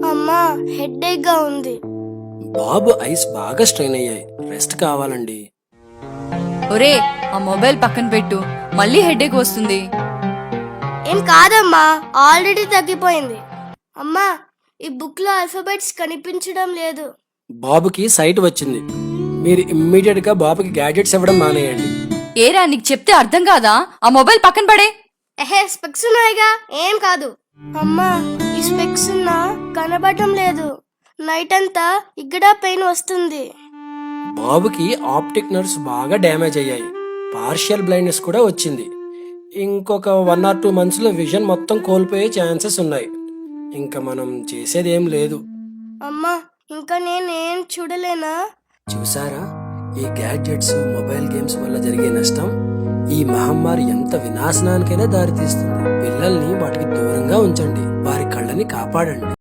అమ్మా హెడేక్ గా ఉంది. బాబు ఐస్ బాగా స్ట్రెయిన్ అయ్యాయి, రెస్ట్ కావాలండి. ఒరే, ఆ మొబైల్ పక్కన పెట్టు, మళ్ళీ హెడేక్ వస్తుంది. ఏం కాదమ్మా, ఆల్రెడీ తగ్గిపోయింది. అమ్మా ఈ బుక్ లో ఆల్ఫాబెట్స్ కనిపించడం లేదు. బాబుకి సైట్ వచ్చింది. మీరు ఇమ్మీడియట్ గా బాబుకి గ్యాడ్జెట్స్ ఇవ్వడం మానేయండి. ఏరా, నీకు చెప్తే అర్థం కాదా? ఆ మొబైల్ పక్కన పడే. స్పెక్స్ ఉన్నాయిగా, ఏం కాదు. అమ్మా ఈ స్పెక్స్ కనబడటం లేదు. నైట్ అంతా ఇక్కడ పెయిన్ వస్తుంది. బాబుకి ఆప్టిక్ నర్వ్స్ బాగా డ్యామేజ్ అయ్యాయి, పార్షియల్ బ్లైండ్నెస్ కూడా వచ్చింది. ఇంకొక 1 or 2 months లో విజన్ మొత్తం కోల్పోయే ఛాన్సెస్ ఉన్నాయి. ఇంకా మనం చేసేది ఏం లేదు. అమ్మా ఇంకా నేనేం చూడలేనా? చూసారా, ఈ గ్యాడ్జెట్స్ మొబైల్ గేమ్స్ వల్ల జరిగే నష్టం ఈ మహమ్మారి ఎంత వినాశనానికైనా దారితీస్తుంది. పిల్లల్ని వాటికి దూరంగా ఉంచండి, వారి కళ్ళని కాపాడండి.